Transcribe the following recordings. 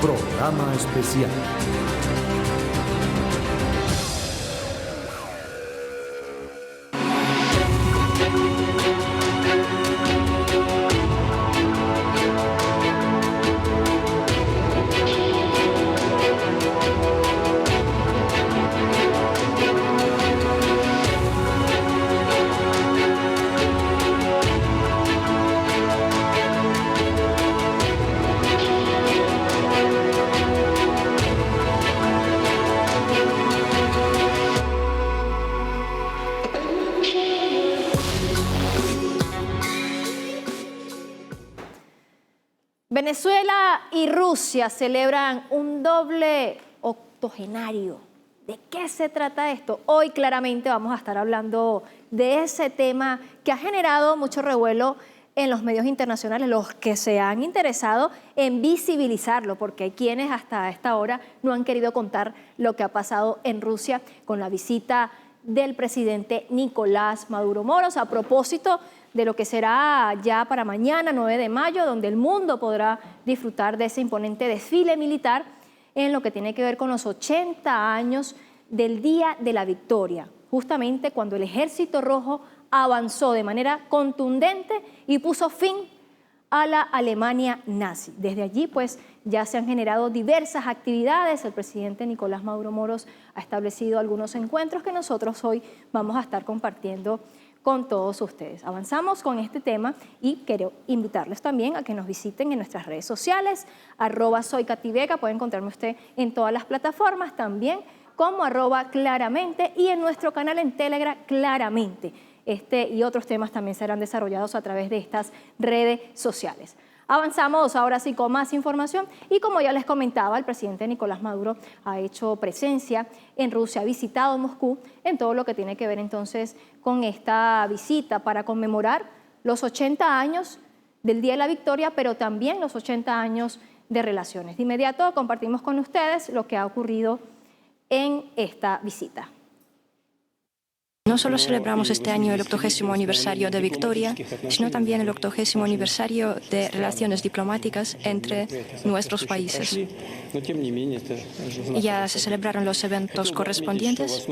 Programa especial. Venezuela y Rusia celebran un doble octogenario. ¿De qué se trata esto? Hoy claramente vamos a estar hablando de ese tema que ha generado mucho revuelo en los medios internacionales, los que se han interesado en visibilizarlo, porque hay quienes hasta esta hora no han querido contar lo que ha pasado en Rusia con la visita del presidente Nicolás Maduro Moros, a propósito de lo que será ya para mañana, 9 de mayo, donde el mundo podrá disfrutar de ese imponente desfile militar en lo que tiene que ver con los 80 años del Día de la Victoria, justamente cuando el Ejército Rojo avanzó de manera contundente y puso fin a la Alemania nazi. Desde allí, pues, ya se han generado diversas actividades. El presidente Nicolás Maduro Moros ha establecido algunos encuentros que nosotros hoy vamos a estar compartiendo con todos ustedes. Avanzamos con este tema y quiero invitarles también a que nos visiten en nuestras redes sociales, @soykativega, puede encontrarme usted en todas las plataformas, también como @claramente, y en nuestro canal en Telegram, Claramente. Este y otros temas también serán desarrollados a través de estas redes sociales. Avanzamos ahora sí con más información y como ya les comentaba, el presidente Nicolás Maduro ha hecho presencia en Rusia, ha visitado Moscú en todo lo que tiene que ver entonces con esta visita para conmemorar los 80 años del Día de la Victoria, pero también los 80 años de relaciones. De inmediato compartimos con ustedes lo que ha ocurrido en esta visita. No solo celebramos este año el 80º aniversario de Victoria, sino también el 80º aniversario de relaciones diplomáticas entre nuestros países. Ya se celebraron los eventos correspondientes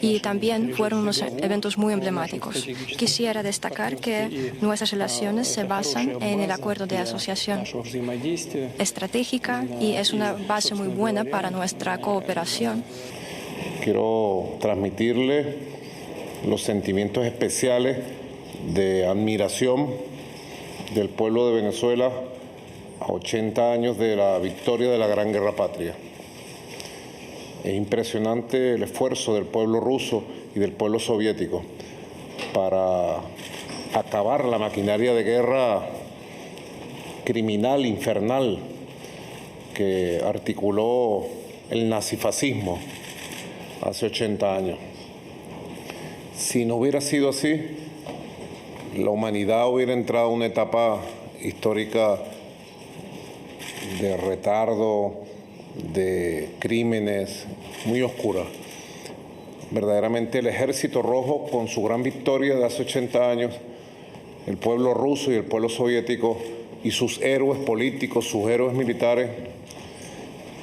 y también fueron unos eventos muy emblemáticos. Quisiera destacar que nuestras relaciones se basan en el acuerdo de asociación estratégica y es una base muy buena para nuestra cooperación. Quiero transmitirle los sentimientos especiales de admiración del pueblo de Venezuela a 80 años de la victoria de la Gran Guerra Patria. Es impresionante el esfuerzo del pueblo ruso y del pueblo soviético para acabar la maquinaria de guerra criminal, infernal, que articuló el nazifascismo hace 80 años. Si no hubiera sido así, la humanidad hubiera entrado a una etapa histórica de retardo, de crímenes muy oscura. Verdaderamente el Ejército Rojo, con su gran victoria de hace 80 años, el pueblo ruso y el pueblo soviético y sus héroes políticos, sus héroes militares,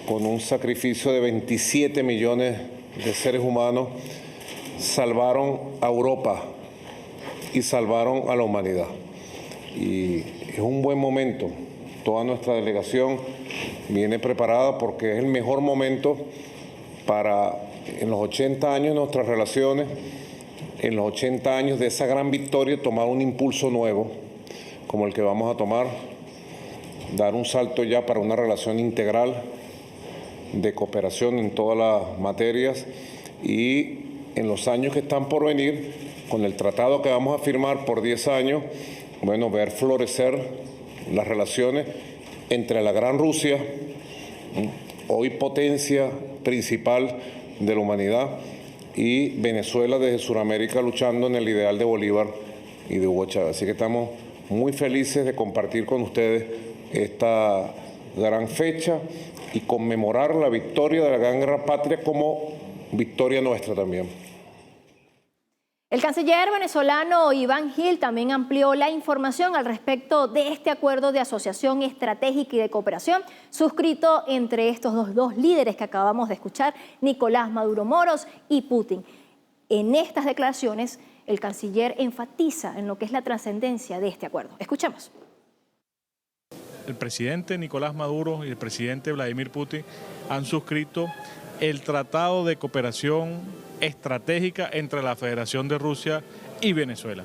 con un sacrificio de 27 millones de seres humanos, salvaron a Europa y salvaron a la humanidad. Y es un buen momento. Toda nuestra delegación viene preparada porque es el mejor momento para, en los 80 años de nuestras relaciones, en los 80 años de esa gran victoria, tomar un impulso nuevo, como el que vamos a tomar, dar un salto ya para una relación integral de cooperación en todas las materias y en los años que están por venir, con el tratado que vamos a firmar por 10 años, bueno, ver florecer las relaciones entre la Gran Rusia, hoy potencia principal de la humanidad, y Venezuela desde Sudamérica luchando en el ideal de Bolívar y de Hugo Chávez. Así que estamos muy felices de compartir con ustedes esta gran fecha y conmemorar la victoria de la Gran Guerra Patria como victoria nuestra también. El canciller venezolano Iván Gil también amplió la información al respecto de este acuerdo de asociación estratégica y de cooperación suscrito entre estos dos líderes que acabamos de escuchar, Nicolás Maduro Moros y Putin. En estas declaraciones, el canciller enfatiza en lo que es la trascendencia de este acuerdo. Escuchemos. El presidente Nicolás Maduro y el presidente Vladimir Putin han suscrito el Tratado de Cooperación Estratégica entre la Federación de Rusia y Venezuela.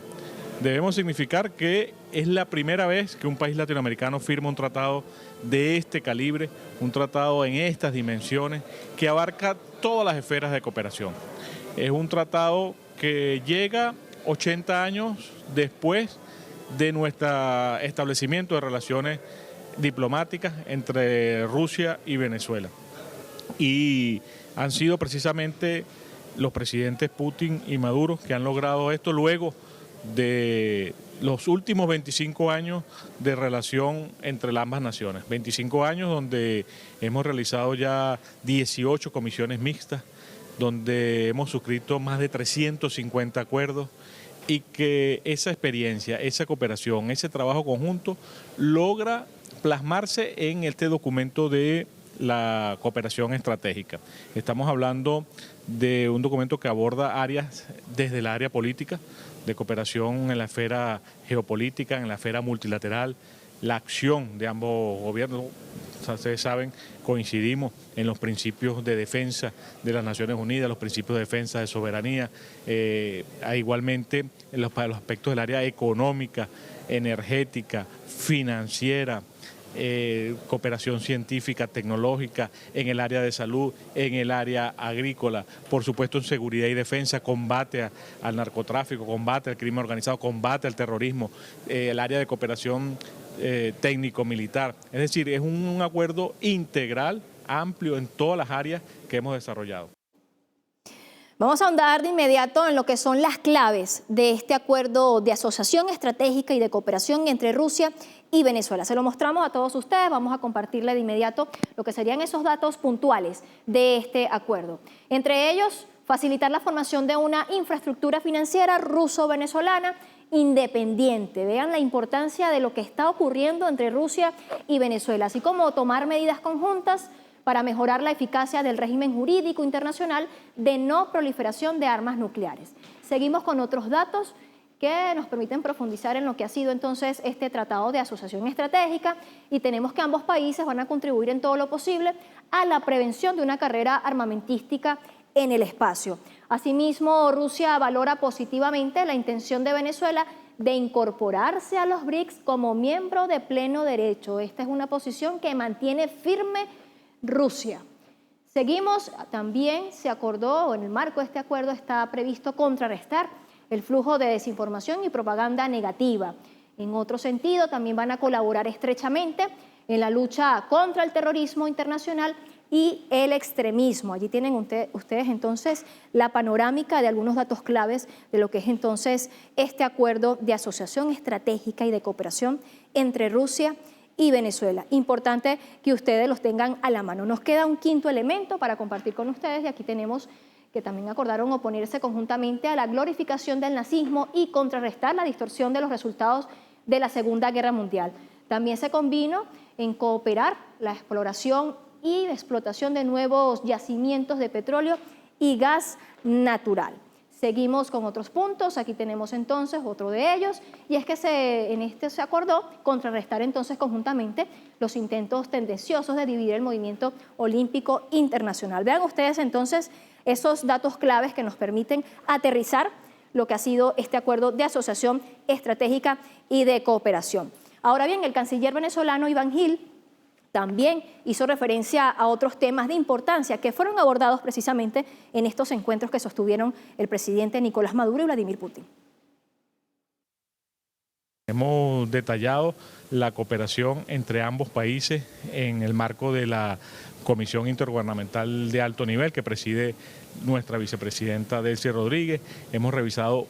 Debemos significar que es la primera vez que un país latinoamericano firma un tratado de este calibre, un tratado en estas dimensiones que abarca todas las esferas de cooperación. Es un tratado que llega 80 años después de nuestro establecimiento de relaciones diplomáticas entre Rusia y Venezuela. Y han sido precisamente los presidentes Putin y Maduro que han logrado esto luego de los últimos 25 años de relación entre ambas naciones. 25 años donde hemos realizado ya 18 comisiones mixtas, donde hemos suscrito más de 350 acuerdos y que esa experiencia, esa cooperación, ese trabajo conjunto logra plasmarse en este documento de la cooperación estratégica. Estamos hablando de un documento que aborda áreas desde el área política, de cooperación en la esfera geopolítica, en la esfera multilateral, la acción de ambos gobiernos. Ustedes saben, coincidimos en los principios de defensa de las Naciones Unidas, los principios de defensa de soberanía, igualmente en los aspectos del área económica, energética, financiera, cooperación científica, tecnológica, en el área de salud, en el área agrícola, por supuesto en seguridad y defensa, combate al narcotráfico, combate al crimen organizado, combate al terrorismo, el área de cooperación técnico-militar. Es decir, es un acuerdo integral, amplio en todas las áreas que hemos desarrollado. Vamos a ahondar de inmediato en lo que son las claves de este acuerdo de asociación estratégica y de cooperación entre Rusia y Venezuela. Se lo mostramos a todos ustedes, vamos a compartirle de inmediato lo que serían esos datos puntuales de este acuerdo. Entre ellos, facilitar la formación de una infraestructura financiera ruso-venezolana independiente. Vean la importancia de lo que está ocurriendo entre Rusia y Venezuela, así como tomar medidas conjuntas para mejorar la eficacia del régimen jurídico internacional de no proliferación de armas nucleares. Seguimos con otros datos que nos permiten profundizar en lo que ha sido entonces este tratado de asociación estratégica y tenemos que ambos países van a contribuir en todo lo posible a la prevención de una carrera armamentística en el espacio. Asimismo, Rusia valora positivamente la intención de Venezuela de incorporarse a los BRICS como miembro de pleno derecho. Esta es una posición que mantiene firme Rusia. Seguimos, también se acordó, o en el marco de este acuerdo está previsto contrarrestar el flujo de desinformación y propaganda negativa. En otro sentido, también van a colaborar estrechamente en la lucha contra el terrorismo internacional y el extremismo. Allí tienen ustedes entonces la panorámica de algunos datos claves de lo que es entonces este acuerdo de asociación estratégica y de cooperación entre Rusia y Venezuela. Importante que ustedes los tengan a la mano. Nos queda un quinto elemento para compartir con ustedes y aquí tenemos que también acordaron oponerse conjuntamente a la glorificación del nazismo y contrarrestar la distorsión de los resultados de la Segunda Guerra Mundial. También se convino en cooperar la exploración y explotación de nuevos yacimientos de petróleo y gas natural. Seguimos con otros puntos, aquí tenemos entonces otro de ellos, y es que en este se acordó contrarrestar entonces conjuntamente los intentos tendenciosos de dividir el movimiento olímpico internacional. Vean ustedes entonces esos datos claves que nos permiten aterrizar lo que ha sido este acuerdo de asociación estratégica y de cooperación. Ahora bien, el canciller venezolano Iván Gil también hizo referencia a otros temas de importancia que fueron abordados precisamente en estos encuentros que sostuvieron el presidente Nicolás Maduro y Vladimir Putin. Hemos detallado la cooperación entre ambos países en el marco de la Comisión Intergubernamental de Alto Nivel que preside nuestra vicepresidenta Delcy Rodríguez. Hemos revisado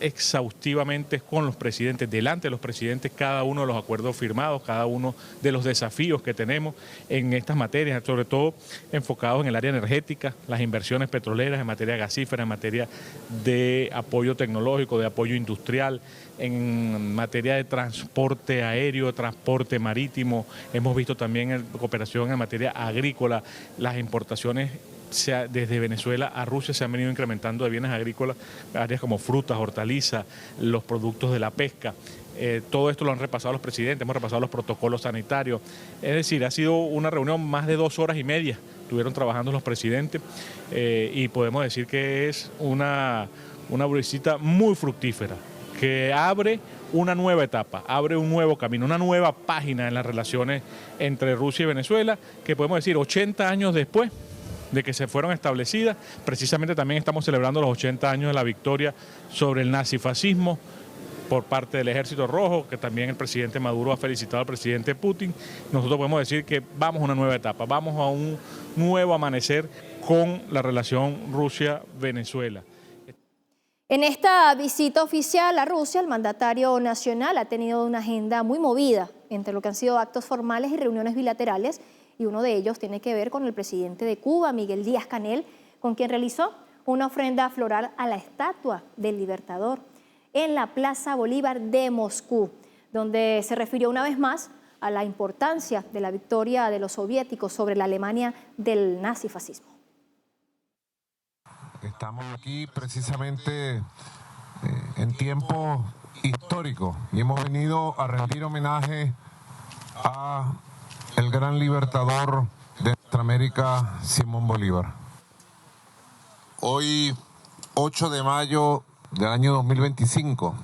exhaustivamente con los presidentes, delante de los presidentes, cada uno de los acuerdos firmados, cada uno de los desafíos que tenemos en estas materias, sobre todo enfocados en el área energética, las inversiones petroleras, en materia gasífera, en materia de apoyo tecnológico, de apoyo industrial, en materia de transporte aéreo, transporte marítimo. Hemos visto también cooperación en materia agrícola, las importaciones desde Venezuela a Rusia se han venido incrementando de bienes agrícolas, áreas como frutas, hortalizas, los productos de la pesca. Todo esto lo han repasado los presidentes, hemos repasado los protocolos sanitarios. Es decir, ha sido una reunión más de 2 horas y media, estuvieron trabajando los presidentes y podemos decir que es una visita muy fructífera, que abre una nueva etapa, abre un nuevo camino, una nueva página en las relaciones entre Rusia y Venezuela, que podemos decir 80 años después de que se fueron establecidas. Precisamente también estamos celebrando los 80 años de la victoria sobre el nazifascismo por parte del Ejército Rojo, que también el presidente Maduro ha felicitado al presidente Putin. Nosotros podemos decir que vamos a una nueva etapa, vamos a un nuevo amanecer con la relación Rusia-Venezuela. En esta visita oficial a Rusia, el mandatario nacional ha tenido una agenda muy movida entre lo que han sido actos formales y reuniones bilaterales, y uno de ellos tiene que ver con el presidente de Cuba, Miguel Díaz-Canel, con quien realizó una ofrenda floral a la estatua del Libertador en la Plaza Bolívar de Moscú, donde se refirió una vez más a la importancia de la victoria de los soviéticos sobre la Alemania del nazifascismo. Estamos aquí precisamente en tiempo histórico y hemos venido a rendir homenaje a el gran libertador de nuestra América, Simón Bolívar. Hoy, 8 de mayo del año 2025,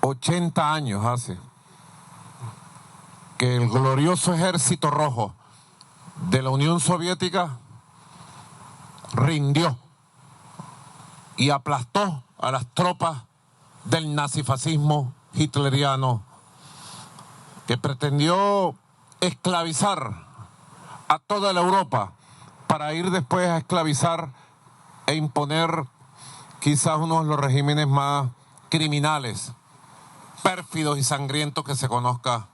80 años hace que el glorioso Ejército Rojo de la Unión Soviética rindió y aplastó a las tropas del nazifascismo hitleriano, que pretendió esclavizar a toda la Europa para ir después a esclavizar e imponer quizás uno de los regímenes más criminales, pérfidos y sangrientos que se conozca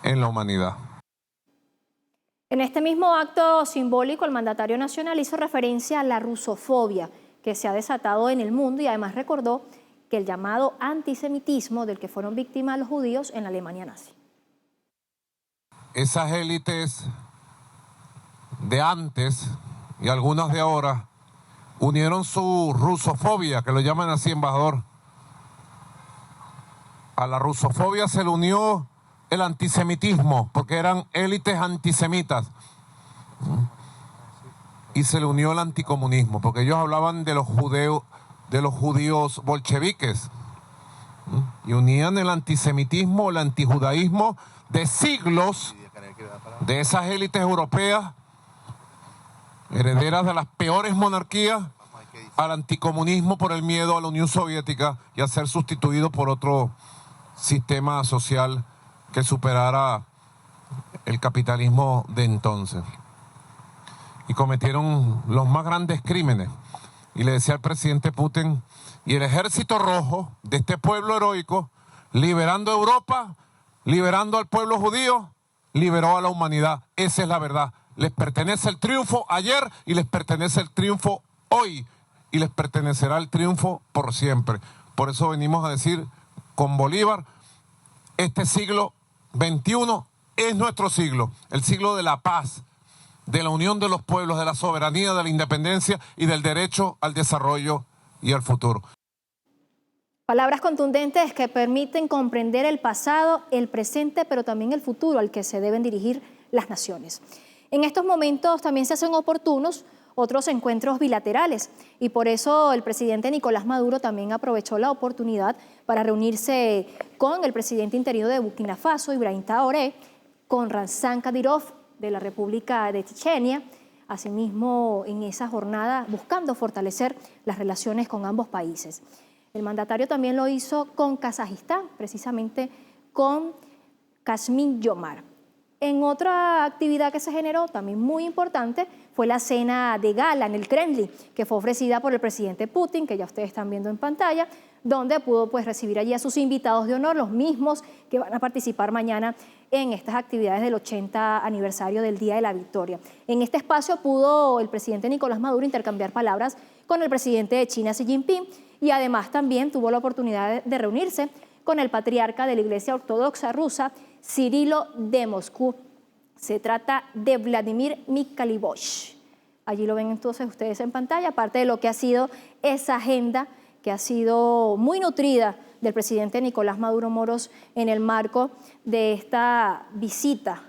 en la humanidad. En este mismo acto simbólico, el mandatario nacional hizo referencia a la rusofobia que se ha desatado en el mundo y además recordó que el llamado antisemitismo del que fueron víctimas los judíos en la Alemania nazi. Esas élites de antes y algunas de ahora unieron su rusofobia, que lo llaman así, embajador. A la rusofobia se le unió el antisemitismo, porque eran élites antisemitas. Y se le unió el anticomunismo, porque ellos hablaban de los judíos bolcheviques. Y unían el antisemitismo, el antijudaísmo de siglos de esas élites europeas, herederas de las peores monarquías, al anticomunismo por el miedo a la Unión Soviética y a ser sustituido por otro sistema social que superara el capitalismo de entonces. Y cometieron los más grandes crímenes. Y le decía al presidente Putin, y el Ejército Rojo de este pueblo heroico, liberando a Europa, liberando al pueblo judío, liberó a la humanidad. Esa es la verdad. Les pertenece el triunfo ayer y les pertenece el triunfo hoy y les pertenecerá el triunfo por siempre. Por eso venimos a decir con Bolívar, este siglo XXI es nuestro siglo, el siglo de la paz, de la unión de los pueblos, de la soberanía, de la independencia y del derecho al desarrollo y al futuro. Palabras contundentes que permiten comprender el pasado, el presente, pero también el futuro al que se deben dirigir las naciones. En estos momentos también se hacen oportunos otros encuentros bilaterales y por eso el presidente Nicolás Maduro también aprovechó la oportunidad para reunirse con el presidente interino de Burkina Faso, Ibrahim Traoré, con Ramzan Kadyrov de la República de Chechenia, asimismo en esa jornada buscando fortalecer las relaciones con ambos países. El mandatario también lo hizo con Kazajistán, precisamente con Kasmir Jomart. En otra actividad que se generó, también muy importante, fue la cena de gala en el Kremlin, que fue ofrecida por el presidente Putin, que ya ustedes están viendo en pantalla, donde pudo pues recibir allí a sus invitados de honor, los mismos que van a participar mañana en estas actividades del 80 aniversario del Día de la Victoria. En este espacio pudo el presidente Nicolás Maduro intercambiar palabras con el presidente de China, Xi Jinping, y además también tuvo la oportunidad de reunirse con el patriarca de la Iglesia Ortodoxa rusa, Cirilo de Moscú. Se trata de Vladimir Mikhalivich. Allí lo ven entonces ustedes en pantalla, aparte de lo que ha sido esa agenda que ha sido muy nutrida del presidente Nicolás Maduro Moros en el marco de esta visita.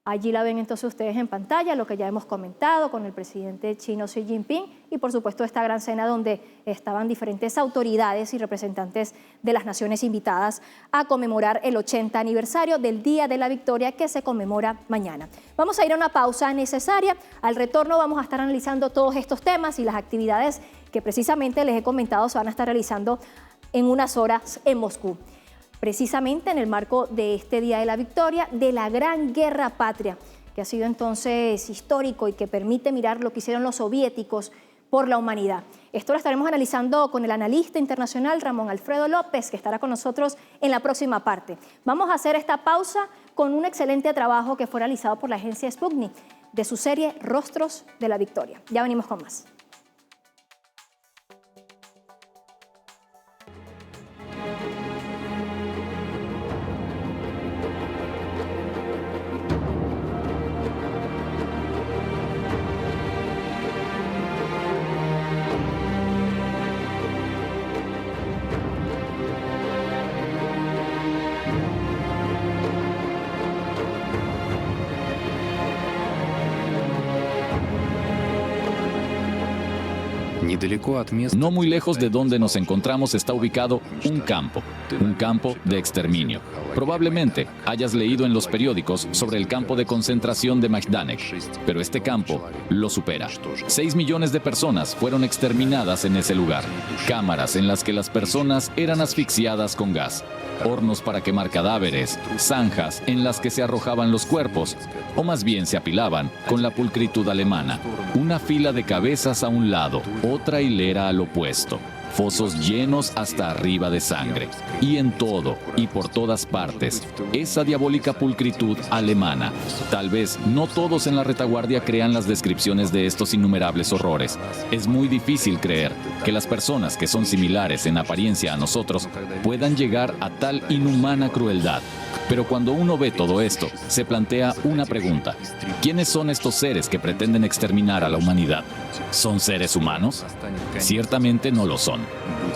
Allí la ven entonces ustedes en pantalla, lo que ya hemos comentado con el presidente chino Xi Jinping y por supuesto esta gran cena donde estaban diferentes autoridades y representantes de las naciones invitadas a conmemorar el 80 aniversario del Día de la Victoria que se conmemora mañana. Vamos a ir a una pausa necesaria. Al retorno vamos a estar analizando todos estos temas y las actividades que precisamente les he comentado se van a estar realizando en unas horas en Moscú. Precisamente en el marco de este Día de la Victoria, de la Gran Guerra Patria, que ha sido entonces histórico y que permite mirar lo que hicieron los soviéticos por la humanidad. Esto lo estaremos analizando con el analista internacional Ramón Alfredo López, que estará con nosotros en la próxima parte. Vamos a hacer esta pausa con un excelente trabajo que fue realizado por la agencia Sputnik de su serie Rostros de la Victoria. Ya venimos con más. No muy lejos de donde nos encontramos está ubicado un campo de exterminio. Probablemente hayas leído en los periódicos sobre el campo de concentración de Majdanek, pero este campo lo supera. 6 millones de personas fueron exterminadas en ese lugar. Cámaras en las que las personas eran asfixiadas con gas. Hornos para quemar cadáveres, zanjas en las que se arrojaban los cuerpos, o más bien se apilaban con la pulcritud alemana. Una fila de cabezas a un lado, otra hilera al opuesto. Fosos llenos hasta arriba de sangre. Y en todo y por todas partes, esa diabólica pulcritud alemana. Tal vez no todos en la retaguardia crean las descripciones de estos innumerables horrores. Es muy difícil creer que las personas que son similares en apariencia a nosotros puedan llegar a tal inhumana crueldad. Pero cuando uno ve todo esto, se plantea una pregunta. ¿Quiénes son estos seres que pretenden exterminar a la humanidad? ¿Son seres humanos? Ciertamente no lo son.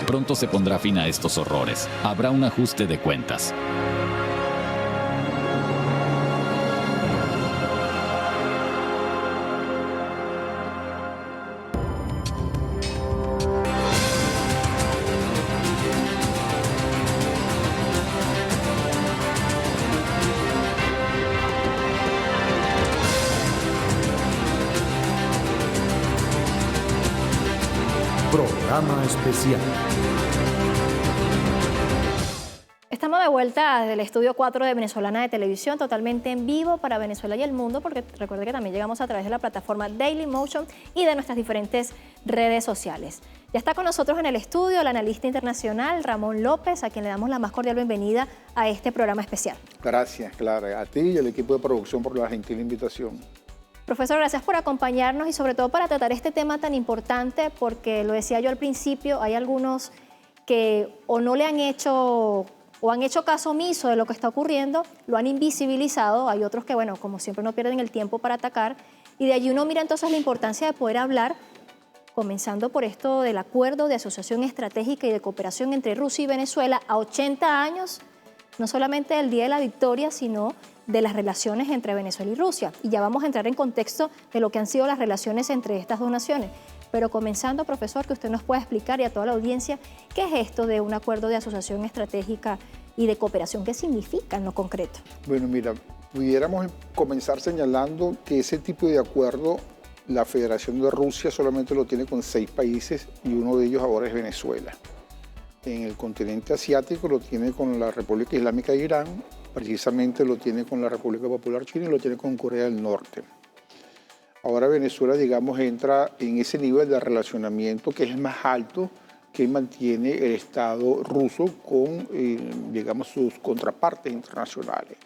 Pronto se pondrá fin a estos horrores. Habrá un ajuste de cuentas. Programa especial. Estamos de vuelta desde el estudio 4 de Venezolana de Televisión, totalmente en vivo para Venezuela y el mundo, porque recuerde que también llegamos a través de la plataforma Dailymotion y de nuestras diferentes redes sociales. Ya está con nosotros en el estudio el analista internacional Ramón López, a quien le damos la más cordial bienvenida a este programa especial. Gracias, Clara, a ti y al equipo de producción por la gentil invitación. Profesor, gracias por acompañarnos y sobre todo para tratar este tema tan importante, porque lo decía yo al principio, hay algunos que o no le han hecho o han hecho caso omiso de lo que está ocurriendo, lo han invisibilizado, hay otros que, bueno, como siempre no pierden el tiempo para atacar, y de allí uno mira entonces la importancia de poder hablar, comenzando por esto del acuerdo de asociación estratégica y de cooperación entre Rusia y Venezuela a 80 años, no solamente del Día de la Victoria, sino de las relaciones entre Venezuela y Rusia. Y ya vamos a entrar en contexto de lo que han sido las relaciones entre estas dos naciones. Pero comenzando, profesor, que usted nos pueda explicar y a toda la audiencia, ¿qué es esto de un acuerdo de asociación estratégica y de cooperación? ¿Qué significa en lo concreto? Bueno, mira, pudiéramos comenzar señalando que ese tipo de acuerdo, la Federación de Rusia solamente lo tiene con 6 países y uno de ellos ahora es Venezuela. En el continente asiático lo tiene con la República Islámica de Irán precisamente lo tiene con la República Popular China y lo tiene con Corea del Norte. Ahora Venezuela, digamos, entra en ese nivel de relacionamiento que es más alto que mantiene el Estado ruso con, digamos, sus contrapartes internacionales.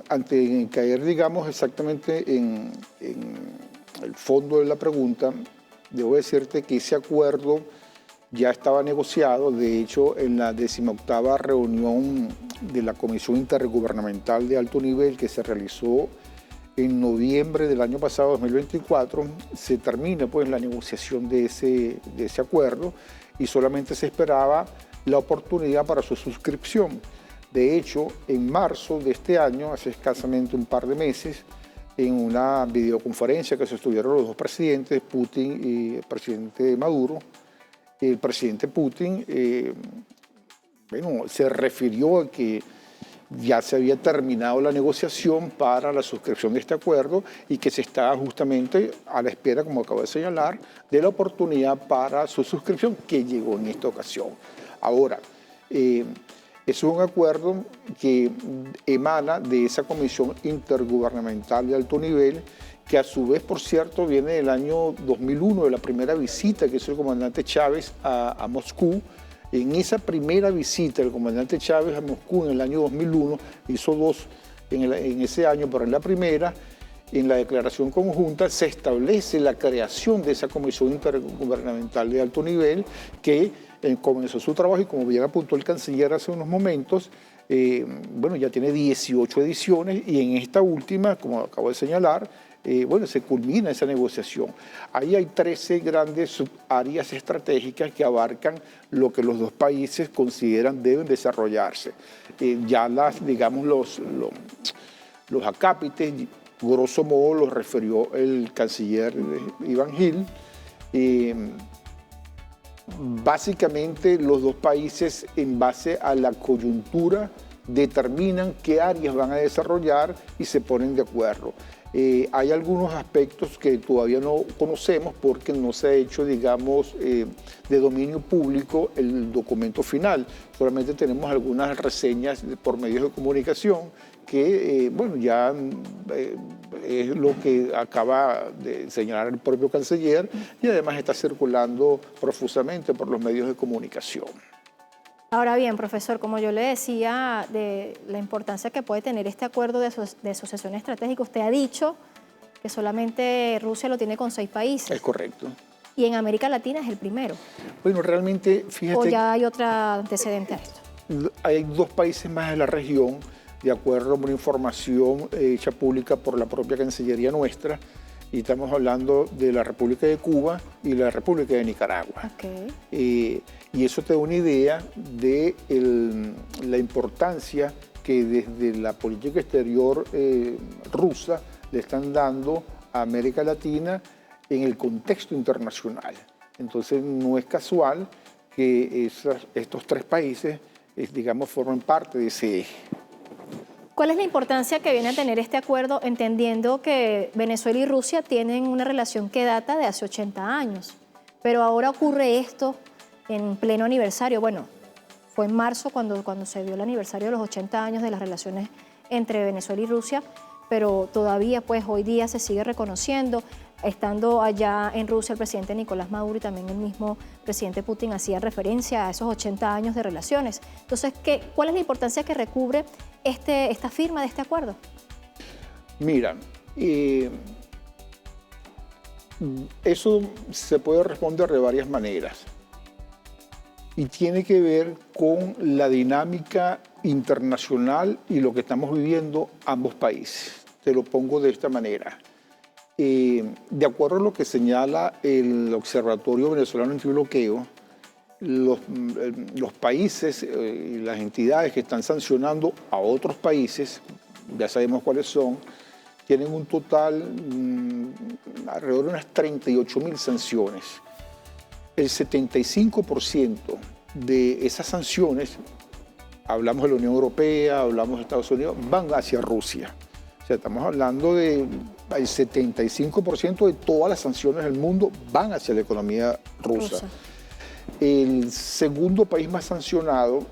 Antes de caer, digamos, exactamente en el fondo de la pregunta, debo decirte que ese acuerdo ya estaba negociado. De hecho, en la 18ª reunión de la Comisión Intergubernamental de Alto Nivel que se realizó en noviembre del año pasado, 2024, se termina pues la negociación de ese acuerdo y solamente se esperaba la oportunidad para su suscripción. De hecho, en marzo de este año, hace escasamente un par de meses, en una videoconferencia que sostuvieron los dos presidentes, Putin y el presidente Maduro, el presidente Putin se refirió a que ya se había terminado la negociación para la suscripción de este acuerdo y que se estaba justamente a la espera, como acabo de señalar, de la oportunidad para su suscripción que llegó en esta ocasión. Ahora, es un acuerdo que emana de esa Comisión Intergubernamental de Alto Nivel, que a su vez, por cierto, viene del año 2001, de la primera visita que hizo el comandante Chávez a Moscú. En esa primera visita del comandante Chávez a Moscú en el año 2001, hizo dos en ese año, pero en la primera, en la declaración conjunta, se establece la creación de esa Comisión Intergubernamental de Alto Nivel que comenzó su trabajo y, como bien apuntó el canciller hace unos momentos, bueno, ya tiene 18 ediciones y en esta última, como acabo de señalar, bueno, se culmina esa negociación. Ahí hay 13 grandes subáreas estratégicas que abarcan lo que los dos países consideran deben desarrollarse. Ya digamos, los acápites, grosso modo, los refirió el canciller Iván Gil. Básicamente, los dos países, en base a la coyuntura, determinan qué áreas van a desarrollar y se ponen de acuerdo. Hay algunos aspectos que todavía no conocemos porque no se ha hecho, digamos, de dominio público el documento final. Solamente tenemos algunas reseñas por medios de comunicación que, bueno, ya es lo que acaba de señalar el propio canciller y además está circulando profusamente por los medios de comunicación. Ahora bien, profesor, como yo le decía de la importancia que puede tener este acuerdo de asociación estratégica, usted ha dicho que solamente Rusia lo tiene con 6 países. Es correcto. Y en América Latina es el primero. Bueno, realmente, fíjate... ¿O ya hay otro antecedente a esto? Hay 2 países más en la región, de acuerdo a una información hecha pública por la propia Cancillería nuestra, y estamos hablando de la República de Cuba y la República de Nicaragua. Okay. Y eso te da una idea de la importancia que desde la política exterior rusa le están dando a América Latina en el contexto internacional. Entonces no es casual que estos 3 países, digamos, formen parte de ese eje. ¿Cuál es la importancia que viene a tener este acuerdo, entendiendo que Venezuela y Rusia tienen una relación que data de hace 80 años? Pero ahora ocurre esto en pleno aniversario. Bueno, fue en marzo cuando se dio el aniversario de los 80 años de las relaciones entre Venezuela y Rusia, pero todavía pues hoy día se sigue reconociendo. Estando allá en Rusia el presidente Nicolás Maduro y también el mismo presidente Putin hacía referencia a esos 80 años de relaciones. Entonces, ¿cuál es la importancia que recubre esta firma de este acuerdo? Mira, eso se puede responder de varias maneras y tiene que ver con la dinámica internacional y lo que estamos viviendo ambos países. Te lo pongo de esta manera. De acuerdo a lo que señala el Observatorio Venezolano Antibloqueo, los países y las entidades que están sancionando a otros países, ya sabemos cuáles son, tienen un total alrededor de unas 38.000 sanciones. El 75% de esas sanciones, hablamos de la Unión Europea, hablamos de Estados Unidos, van hacia Rusia. O sea, estamos hablando del 75% de todas las sanciones del mundo van hacia la economía rusa. El segundo país más sancionado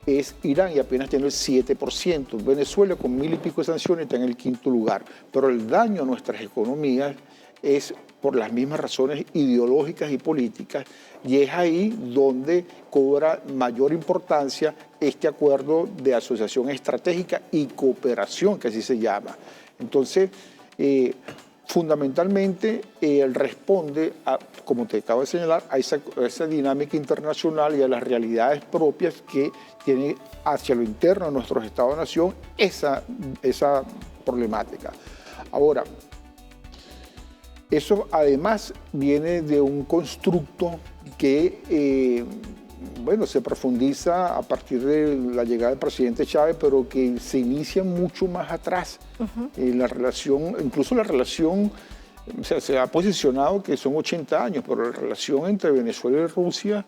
es Irán y apenas tiene el 7%. Venezuela con 1000 y pico de sanciones está en el 5º lugar. Pero el daño a nuestras economías es por las mismas razones ideológicas y políticas, y es ahí donde cobra mayor importancia este acuerdo de asociación estratégica y cooperación, que así se llama. Entonces, fundamentalmente, él responde, como te acabo de señalar, a esa dinámica internacional y a las realidades propias que tiene hacia lo interno de nuestros Estados-nación esa problemática. Ahora, eso además viene de un constructo que, se profundiza a partir de la llegada del presidente Chávez, pero que se inicia mucho más atrás. La relación, incluso la relación, se ha posicionado que son 80 años, pero la relación entre Venezuela y Rusia,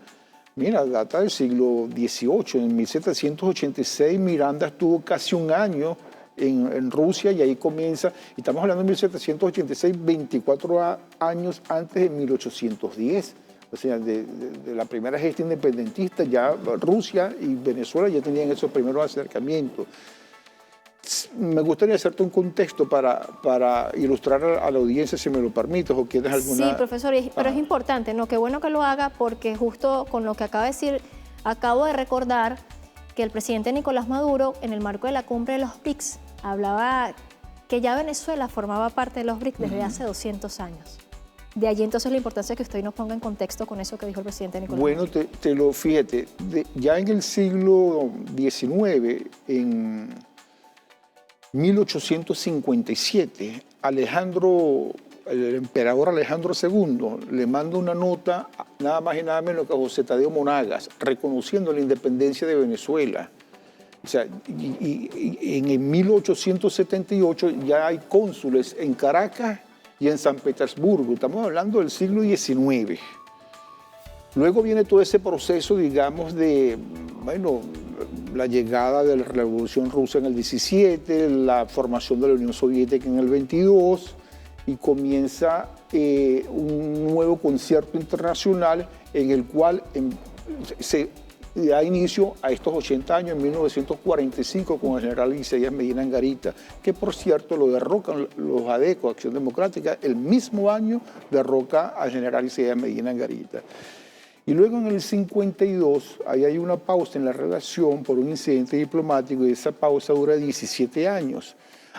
mira, data del siglo XVIII. En 1786 Miranda estuvo casi un año en Rusia y ahí comienza, y estamos hablando de 1786, 24 años antes de 1810. O sea, de la primera gesta independentista, ya Rusia y Venezuela ya tenían esos primeros acercamientos. Me gustaría hacerte un contexto para ilustrar a la audiencia, si me lo permites, o quieres alguna... Sí, profesor, pero es importante, ¿no? Qué bueno que lo haga, porque justo con lo que acaba de decir, acabo de recordar que el presidente Nicolás Maduro, en el marco de la cumbre de los BRICS, hablaba que ya Venezuela formaba parte de los BRICS desde hace 200 años. De allí entonces la importancia que usted nos ponga en contexto con eso que dijo el presidente Nicolás Maduro. Bueno, fíjate, ya en el siglo XIX, en 1857, el emperador Alejandro II le manda una nota, nada más y nada menos que a José Tadeo Monagas, reconociendo la independencia de Venezuela. O sea, y en 1878 ya hay cónsules en Caracas y en San Petersburgo. Estamos hablando del siglo XIX. Luego viene todo ese proceso, digamos, de, la llegada de la Revolución Rusa en el 17, la formación de la Unión Soviética en el 22, y comienza un nuevo concierto internacional en el cual se da inicio a estos 80 años en 1945 con el general Isaías Medina Angarita, que por cierto lo derrocan los ADECO, Acción Democrática, el mismo año derroca al general Isaías Medina Angarita. Y luego en el 52 ahí hay una pausa en la relación por un incidente diplomático, y esa pausa dura 17 años,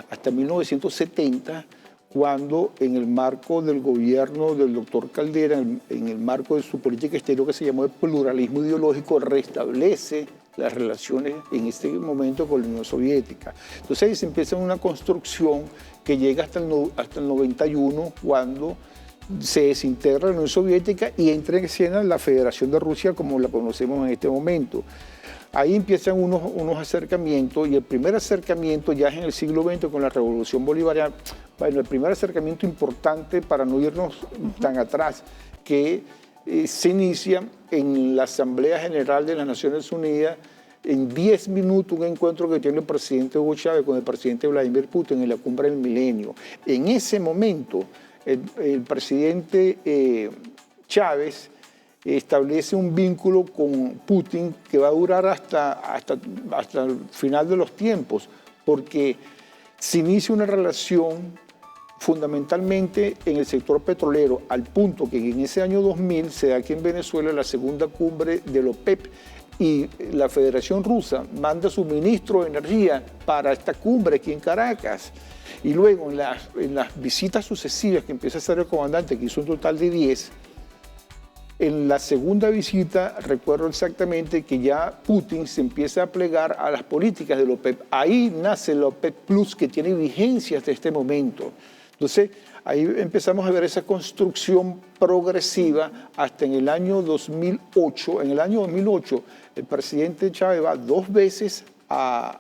hasta 1970, cuando en el marco del gobierno del doctor Caldera, en el marco de su política exterior que se llamó el pluralismo ideológico, restablece las relaciones en este momento con la Unión Soviética. Entonces ahí se empieza una construcción que llega hasta el 91, cuando se desintegra la Unión Soviética y entra en escena la Federación de Rusia como la conocemos en este momento. Ahí empiezan unos acercamientos, y el primer acercamiento ya es en el siglo XX con la Revolución Bolivariana. Bueno, el primer acercamiento importante, para no irnos tan atrás, que se inicia en la Asamblea General de las Naciones Unidas, en 10 minutos, un encuentro que tiene el presidente Hugo Chávez con el presidente Vladimir Putin en la Cumbre del Milenio. En ese momento, el presidente Chávez establece un vínculo con Putin que va a durar hasta el final de los tiempos, porque se inicia una relación fundamentalmente en el sector petrolero, al punto que en ese año 2000 se da aquí en Venezuela la segunda cumbre de la OPEP, y la Federación Rusa manda su ministro de Energía para esta cumbre aquí en Caracas. Y luego en las visitas sucesivas que empieza a hacer el comandante, que hizo un total de 10, en la segunda visita recuerdo exactamente que ya Putin se empieza a plegar a las políticas de la OPEP. Ahí nace la OPEP Plus, que tiene vigencia hasta este momento. Entonces, ahí empezamos a ver esa construcción progresiva hasta en el año 2008. En el año 2008, el presidente Chávez va 2 veces a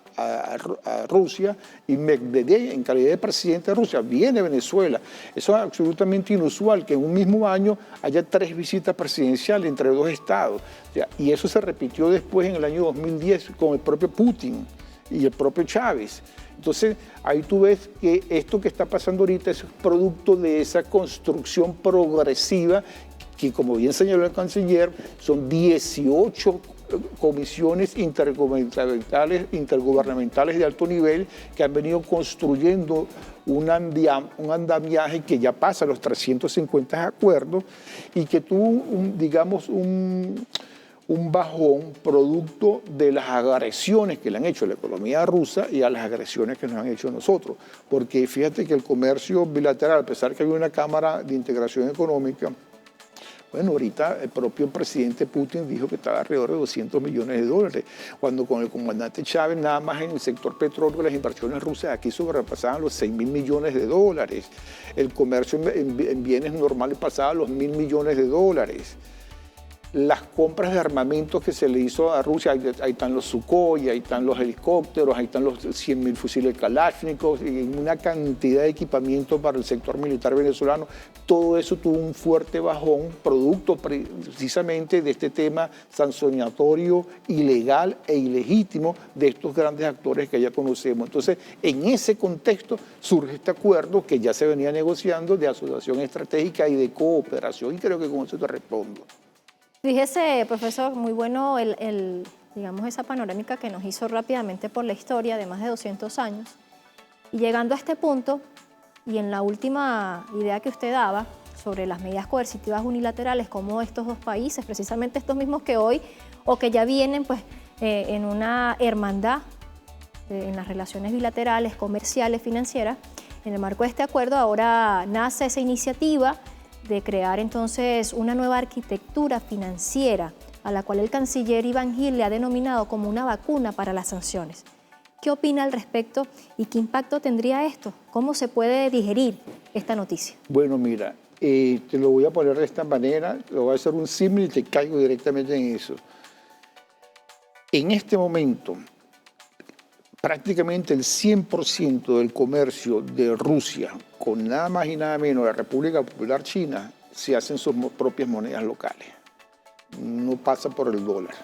Rusia, y Medvedev, en calidad de presidente de Rusia, viene a Venezuela. Eso es absolutamente inusual, que en un mismo año haya 3 visitas presidenciales entre 2 estados. O sea, y eso se repitió después en el año 2010 con el propio Putin y el propio Chávez. Entonces, ahí tú ves que esto que está pasando ahorita es producto de esa construcción progresiva que, como bien señaló el canciller, son 18 comisiones intergubernamentales de alto nivel que han venido construyendo un andamiaje que ya pasa los 350 acuerdos y que tuvo, digamos, un bajón producto de las agresiones que le han hecho a la economía rusa y a las agresiones que nos han hecho nosotros. Porque fíjate que el comercio bilateral, a pesar que hay una Cámara de Integración Económica, bueno, ahorita el propio presidente Putin dijo que estaba alrededor de 200 millones de dólares, cuando con el comandante Chávez nada más en el sector petróleo las inversiones rusas aquí sobrepasaban los 6.000 millones de dólares. El comercio en bienes normales pasaba los 1.000 millones de dólares. Las compras de armamentos que se le hizo a Rusia, ahí están los Sukhoi, ahí están los helicópteros, ahí están los 100.000 fusiles Kalashnikov, y una cantidad de equipamiento para el sector militar venezolano. Todo eso tuvo un fuerte bajón, producto precisamente de este tema sancionatorio, ilegal e ilegítimo de estos grandes actores que ya conocemos. Entonces, en ese contexto surge este acuerdo que ya se venía negociando de asociación estratégica y de cooperación, y creo que con eso te respondo. Fíjese, profesor, muy bueno digamos, esa panorámica que nos hizo rápidamente por la historia de más de 200 años. Y llegando a este punto, y en la última idea que usted daba sobre las medidas coercitivas unilaterales, como estos dos países, precisamente estos mismos que hoy, o que ya vienen pues, en una hermandad en las relaciones bilaterales, comerciales, financieras, en el marco de este acuerdo ahora nace esa iniciativa de crear entonces una nueva arquitectura financiera a la cual el canciller Iván Gil le ha denominado como una vacuna para las sanciones. ¿Qué opina al respecto y qué impacto tendría esto? ¿Cómo se puede digerir esta noticia? Bueno, mira, te lo voy a poner de esta manera, lo voy a hacer un símil y te caigo directamente en eso. En este momento, prácticamente el 100% del comercio de Rusia con nada más y nada menos la República Popular China se hace en sus propias monedas locales. No pasa por el dólar.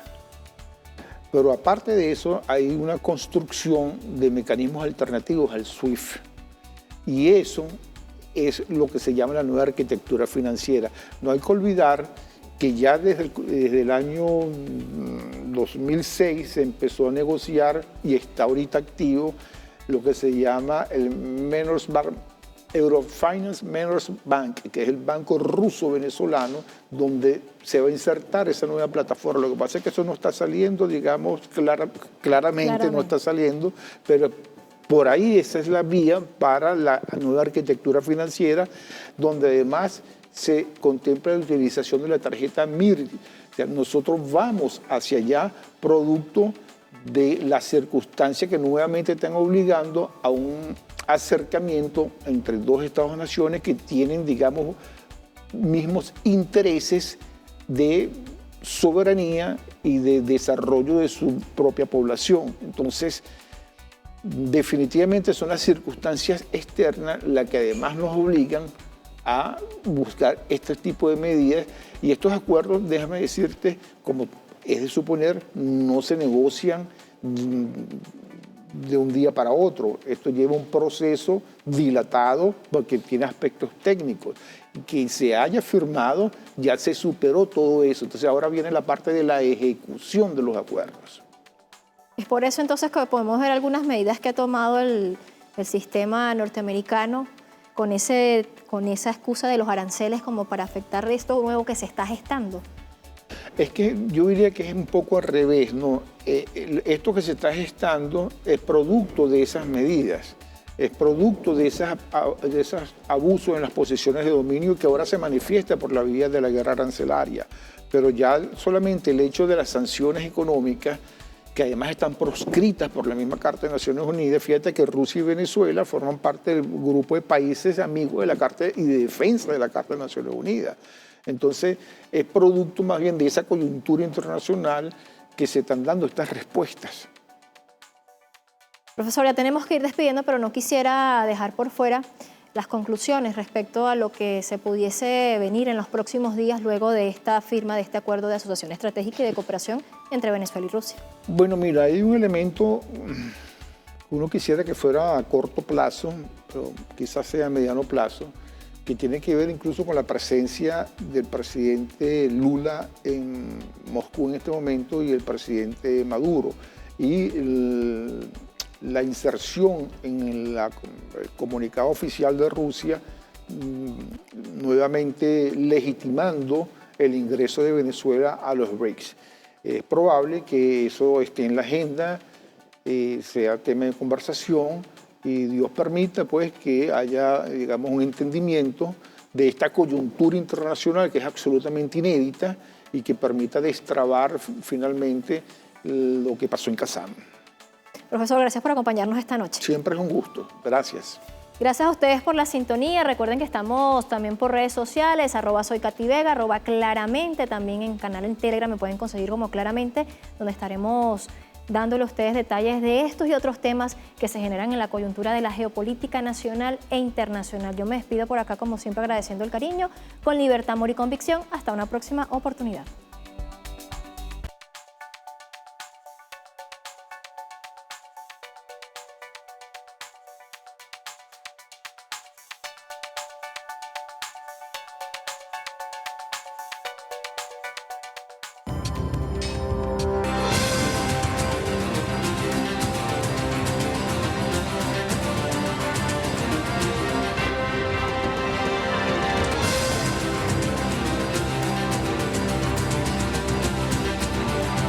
Pero aparte de eso, hay una construcción de mecanismos alternativos al SWIFT. Y eso es lo que se llama la nueva arquitectura financiera. No hay que olvidar que ya desde el año 2006 se empezó a negociar y está ahorita activo lo que se llama el Eurofinance Miners Bank, que es el banco ruso-venezolano, donde se va a insertar esa nueva plataforma. Lo que pasa es que eso no está saliendo, digamos, claramente no está saliendo, pero por ahí esa es la vía para la nueva arquitectura financiera, donde además se contempla la utilización de la tarjeta MIR. O sea, nosotros vamos hacia allá producto de las circunstancias que nuevamente están obligando a un acercamiento entre dos Estados-naciones que tienen, digamos, mismos intereses de soberanía y de desarrollo de su propia población. Entonces, definitivamente son las circunstancias externas las que además nos obligan a buscar este tipo de medidas, y estos acuerdos, déjame decirte, como es de suponer, no se negocian de un día para otro. Esto lleva un proceso dilatado porque tiene aspectos técnicos. Que se haya firmado, ya se superó todo eso. Entonces ahora viene la parte de la ejecución de los acuerdos. Es por eso entonces que podemos ver algunas medidas que ha tomado el sistema norteamericano con esa excusa de los aranceles como para afectar esto nuevo que se está gestando. Es que yo diría que es un poco al revés, ¿no? Esto que se está gestando es producto de esas medidas, es producto de esos abusos en las posiciones de dominio que ahora se manifiesta por la vía de la guerra arancelaria. Pero ya solamente el hecho de las sanciones económicas, que además están proscritas por la misma Carta de Naciones Unidas. Fíjate que Rusia y Venezuela forman parte del grupo de países amigos de la Carta y de defensa de la Carta de Naciones Unidas. Entonces, es producto más bien de esa coyuntura internacional que se están dando estas respuestas. Profesor, ya tenemos que ir despidiendo, pero no quisiera dejar por fuera las conclusiones respecto a lo que se pudiese venir en los próximos días luego de esta firma de este acuerdo de asociación estratégica y de cooperación entre Venezuela y Rusia. Bueno, mira, hay un elemento, uno quisiera que fuera a corto plazo, pero quizás sea a mediano plazo, que tiene que ver incluso con la presencia del presidente Lula en Moscú en este momento y el presidente Maduro. Y la inserción en el comunicado oficial de Rusia, nuevamente legitimando el ingreso de Venezuela a los BRICS. Es probable que eso esté en la agenda, sea tema de conversación y Dios permita pues que haya, digamos, un entendimiento de esta coyuntura internacional que es absolutamente inédita y que permita destrabar finalmente lo que pasó en Kazán. Profesor, gracias por acompañarnos esta noche. Siempre es un gusto. Gracias. Gracias a ustedes por la sintonía. Recuerden que estamos también por redes sociales, @soykativega, @claramente, también en canal en Telegram me pueden conseguir como Claramente, donde estaremos dándole a ustedes detalles de estos y otros temas que se generan en la coyuntura de la geopolítica nacional e internacional. Yo me despido por acá, como siempre, agradeciendo el cariño, con libertad, amor y convicción. Hasta una próxima oportunidad.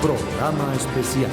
Programa especial.